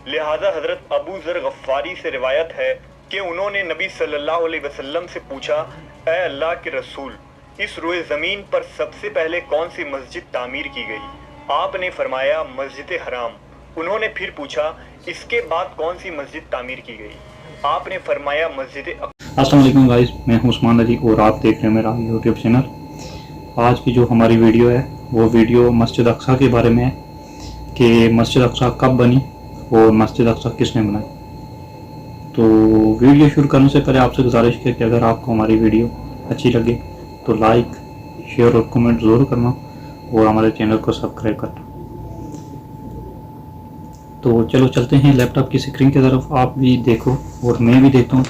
लिहाजा हजरत अबू ज़र गफ़ारी से रिवायत है कि उन्होंने नबी सल्लल्लाहु अलैहि वसल्लम से पूछा, ऐ अल्लाह के रसूल, इस रोए ज़मीन पर सबसे पहले कौन सी मस्जिद तामीर की गई? आपने फरमाया मस्जिद हराम। उन्होंने फिर पूछा, इसके बाद कौन सी मस्जिद तामीर की गई? आपने फरमाया मस्जिद। अस्सलाम वालेकुम गाइस, मैं हूं उस्मान अली और आप देख रहे हैं मेरा यूट्यूब चैनल। आज की जो हमारी वीडियो है वो वीडियो मस्जिद अक्सा के बारे में है कि मस्जिद अक्सा कब बनी और मस्जिद अक्सा किसने बनाई। तो वीडियो शुरू करने से पहले आपसे गुजारिश है कि अगर आपको हमारी वीडियो अच्छी लगे तो लाइक, शेयर और कमेंट ज़रूर करना और हमारे चैनल को सब्सक्राइब करना। तो चलो चलते हैं लैपटॉप की स्क्रीन की तरफ, आप भी देखो और मैं भी देखता हूँ।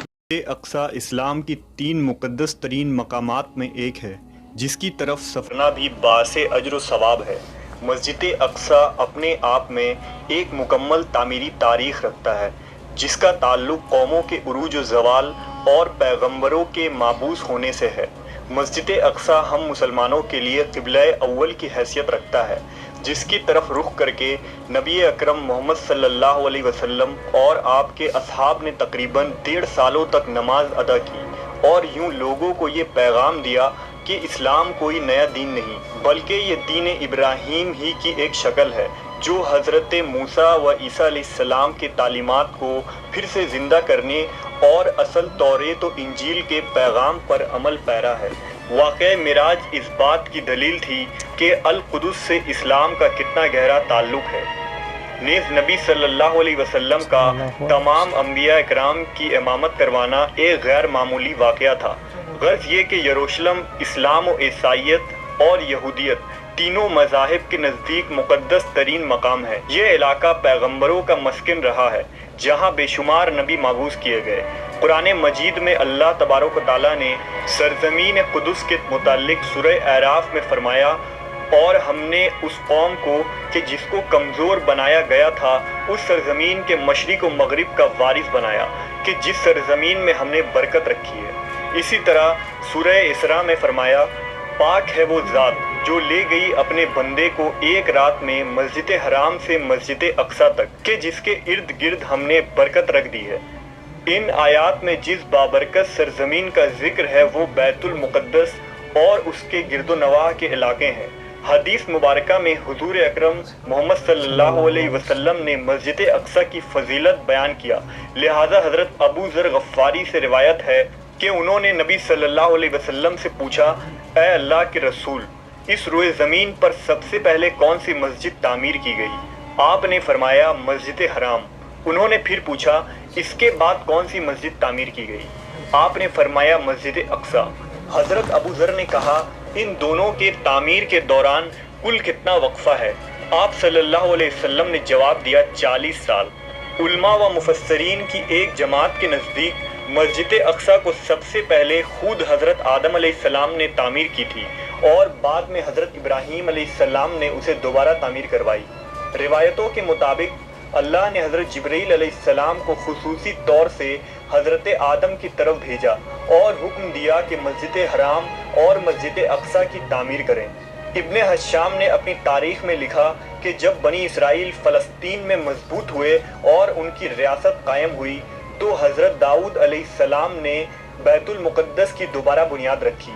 अक्सा इस्लाम की 3 मुक़द्दस तरीन मकामात में एक है जिसकी तरफ सफरना भी बासे अजर व सवाब है। मस्जिद अक्सा अपने आप में एक मुकम्मल तामीरी तारीख़ रखता है जिसका ताल्लुक़ कौमों के उरूज व ज़वाल और पैगंबरों के माबूस होने से है। मस्जिद अक्सा हम मुसलमानों के लिए क़िबला अव्वल की हैसियत रखता है जिसकी तरफ रुख करके नबी अकरम मोहम्मद सल्लल्लाहु अलैहि वसल्लम और आपके असहाब ने तकरीबन 1.5 सालों तक नमाज अदा की और यूं लोगों को ये पैगाम दिया कि इस्लाम कोई नया दीन नहीं बल्कि ये दीन इब्राहीम ही की एक शक्ल है जो हज़रत मूसा व ईसा अलैहिस्सलाम के तालीमात को फिर से ज़िंदा करने और असल तौरेत व इंजील के पैगाम पर अमल पैरा है। वाक़या मिराज इस बात की दलील थी कि अल कुदस से इस्लाम का कितना गहरा ताल्लुक़ है। नेज़ नबी सल्लल्लाहु अलैहि वसल्लम का तमाम अंबिया इकराम की इमामत करवाना एक गैर मामूली वाक़या था। गर्ज ये कि यरूशलेम इस्लाम व ईसाईयत और यहूदियत तीनों मज़ाहिब के नज़दीक मुक़द्दस तरीन मकाम है। ये इलाका पैगंबरों का मस्किन रहा है जहाँ बेशुमार नबी मबूस किए गए। कुरान मजीद में अल्लाह तबारक व तआला ने सरज़मीन कुदस के मुताल्लिक़ सूरह आराफ में फरमाया, और हमने उस कौम को कि जिसको कमज़ोर बनाया गया था उस सरज़मीन के मशरिक़ व मग़रिब का वारिस बनाया कि जिस सरज़मीन में हमने बरकत रखी है। इसी तरह सूरह इसरा में फरमाया, पाक है वो ज़ात जो ले गई अपने बंदे को एक रात में मस्जिद हराम से मस्जिद अक्सा तक कि जिसके इर्द गिर्द हमने बरकत रख दी है। इन आयात में जिस बाबरकत सरजमीन का जिक्र है वो बैतुल मुक़द्दस और उसके गिरदो नवाह के इलाके हैं। हदीस मुबारका में हुजूर अकरम मोहम्मद सल्लल्लाहु अलैहि वसल्लम ने मस्जिद अक्सा की फजीलत बयान किया। लिहाजा हज़रत अबू ज़र गफ़ारी से रिवायत है कि उन्होंने नबी सल्लल्लाहु अलैहि वसल्लम से पूछा, ऐ अल्लाह के रसूल, इस रोए ज़मीन पर सबसे पहले कौन सी मस्जिद तामीर की गई? आपने फरमाया मस्जिद हराम। उन्होंने फिर पूछा, इसके बाद कौन सी मस्जिद तामीर की गई? आपने फरमाया मस्जिद अक्सा। हज़रत अबू ज़र ने कहा, इन दोनों के तामीर के दौरान कुल कितना वक्फ़ा है? आप सल्लल्लाहु अलैहि वसल्लम ने जवाब दिया, 40 साल। उलमा व मुफस्सरीन की एक जमात के नज़दीक मस्जिद अक्सा को सबसे पहले खुद हज़रत आदम अलैहिस्सलाम ने तामीर की थी और बाद में हज़रत इब्राहीम अलैहिस्सलाम ने उसे दोबारा तामीर करवाई। रिवायतों के मुताबिक अल्लाह ने हज़रत जिब्रील अलैहिस्सलाम को खुसूसी तौर से हज़रत आदम की तरफ भेजा और हुक्म दिया कि मस्जिद हराम और मस्जिद अक्सा की तामीर करें। इब्ने हशाम ने अपनी तारीख़ में लिखा कि जब बनी इसराइल फ़लस्तीन में मजबूत हुए और उनकी रियासत कायम हुई तो हज़रत दाऊद अलैहिस्सलाम ने बैतुल मुक़द्दस की दोबारा बुनियाद रखी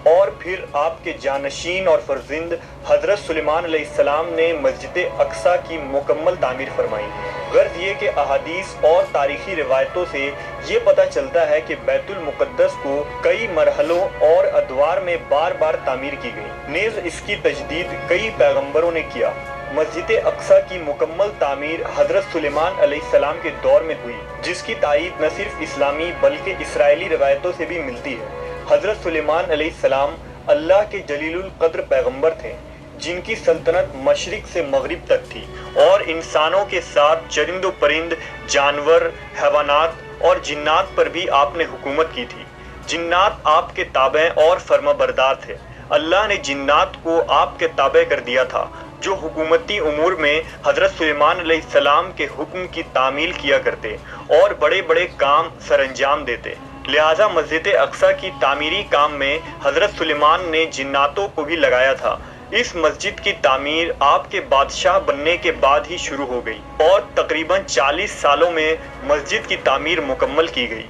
और फिर आपके जानशीन और फर्जिंद हज़रत सुलेमान अलैहिस्सलाम ने मस्जिद अक्सा की मुकम्मल तामीर फरमाई। गर्ज ये कि अहादीस और तारीख़ी रिवायतों से ये पता चलता है कि बैतुल मुक़द्दस को कई मरहलों और अदवार में बार बार तामीर की गई। नेज़ इसकी तजदीद कई पैगंबरों ने किया। मस्जिद अक्सा की मुकम्मल तामीर हज़रत सुलेमान अलैहिस्सलाम के दौर में हुई जिसकी तायीद न सिर्फ इस्लामी बल्कि इसराइली रिवायतों से भी मिलती है। हज़रत सुलेमान अलैहिस्सलाम अल्लाह के जलीलुल क़द्र पैगंबर थे जिनकी सल्तनत मशरिक़ से मग़रिब तक थी और इंसानों के साथ चरिंद व परिंद, जानवर, हैवानात और जिन्नात पर भी आपने हुकूमत की थी। जिन्नात आपके ताबे और फर्माबरदार थे। अल्लाह ने जिन्नात को आपके ताबे कर दिया था जो हुकूमती उमूर में हज़रत सुलेमान अलैहिस्सलाम के हुक्म की तामील किया करते और बड़े बड़े काम सरअंजाम देते। लिहाजा मस्जिद अक्सा की तामीरी काम में हज़रत सुलेमान ने जिन्नातों को भी लगाया था। اس مسجد کی تعمیر آپ کے بادشاہ بننے کے بعد ہی شروع ہو گئی اور تقریباً 40 سالوں میں مسجد کی تعمیر مکمل کی گئی۔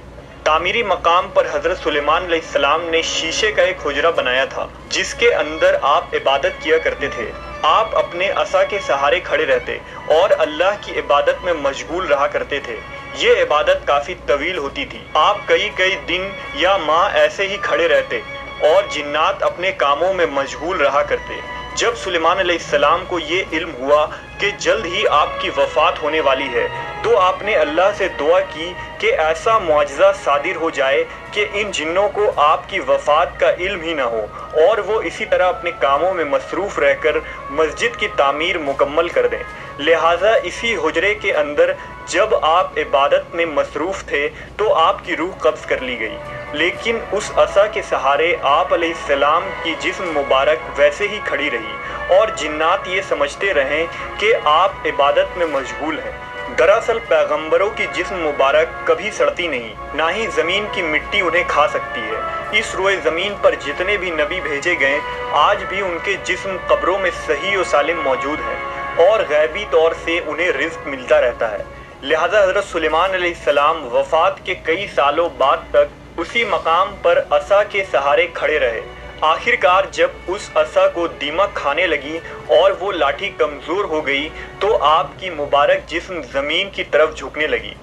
تعمیری مقام پر حضرت سلیمان علیہ السلام نے شیشے کا ایک حجرہ بنایا تھا جس کے اندر آپ عبادت کیا کرتے تھے۔ آپ اپنے عصا کے سہارے کھڑے رہتے اور اللہ کی عبادت میں مشغول رہا کرتے تھے۔ یہ عبادت کافی طویل ہوتی تھی۔ آپ کئی دن یا ماہ ایسے ہی کھڑے رہتے اور جنات اپنے کاموں میں مشغول رہا کرتے۔ جب سلیمان علیہ السلام کو یہ علم ہوا کہ جلد ہی آپ کی وفات ہونے والی ہے تو آپ نے اللہ سے دعا کی کہ ایسا معجزہ صادر ہو جائے کہ ان جنوں کو آپ کی وفات کا علم ہی نہ ہو اور وہ اسی طرح اپنے کاموں میں مصروف رہ کر مسجد کی تعمیر مکمل کر دیں۔ لہٰذا اسی حجرے کے اندر جب آپ عبادت میں مصروف تھے تو آپ کی روح قبض کر لی گئی، لیکن اس عصا کے سہارے آپ علیہ السلام کی جسم مبارک ویسے ہی کھڑی رہی اور جنات یہ سمجھتے رہیں کہ آپ عبادت میں مشغول ہیں۔ دراصل پیغمبروں کی جسم مبارک کبھی سڑتی نہیں، نہ ہی زمین کی مٹی انہیں کھا سکتی ہے۔ اس روئے زمین پر جتنے بھی نبی بھیجے گئے آج بھی ان کے جسم قبروں میں صحیح و سالم موجود ہیں اور غیبی طور سے انہیں رزق ملتا رہتا ہے۔ لہذا حضرت سلیمان علیہ السلام وفات کے کئی سالوں بعد تک اسی مقام پر عصا کے سہارے کھڑے رہے۔ آخر کار جب اس عصا کو دیمک کھانے لگی اور وہ لاٹھی کمزور ہو گئی تو آپ کی مبارک جسم زمین کی طرف جھکنے لگی،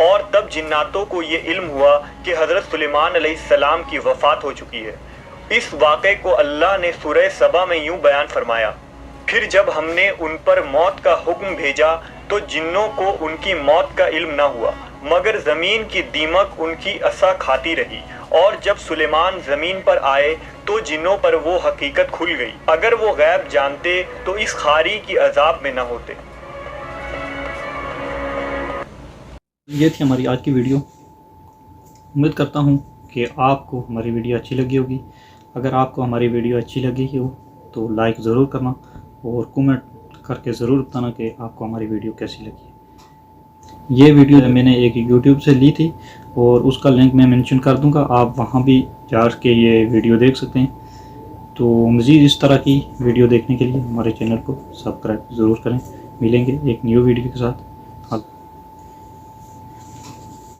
اور تب جناتوں کو یہ علم ہوا کہ حضرت سلیمان علیہ السلام کی وفات ہو چکی ہے۔ اس واقعے کو اللہ نے سورہ سبا میں یوں بیان فرمایا: پھر جب ہم نے ان پر موت کا حکم بھیجا تو جنوں کو ان کی موت کا علم نہ ہوا، مگر زمین کی دیمک ان کی عصا کھاتی رہی، اور جب سلیمان زمین پر آئے تو جنوں پر وہ حقیقت کھل گئی۔ اگر وہ غیب جانتے تو اس خاری کی عذاب میں نہ ہوتے۔ یہ تھی ہماری آج کی ویڈیو۔ امید کرتا ہوں کہ آپ کو ہماری ویڈیو اچھی لگی ہوگی۔ اگر آپ کو ہماری ویڈیو اچھی لگی ہو تو لائک ضرور کرنا اور کومنٹ کر کے ضرور بتانا کہ آپ کو ہماری ویڈیو کیسی لگی۔ یہ ویڈیو میں نے ایک یوٹیوب سے لی تھی اور اس کا لنک میں منشن کر دوں گا، آپ وہاں بھی جا کے یہ ویڈیو دیکھ سکتے ہیں۔ تو مزید اس طرح کی ویڈیو دیکھنے کے لیے ہمارے چینل کو سبسکرائب ضرور کریں۔ ملیں گے ایک نیو ویڈیو کے ساتھ۔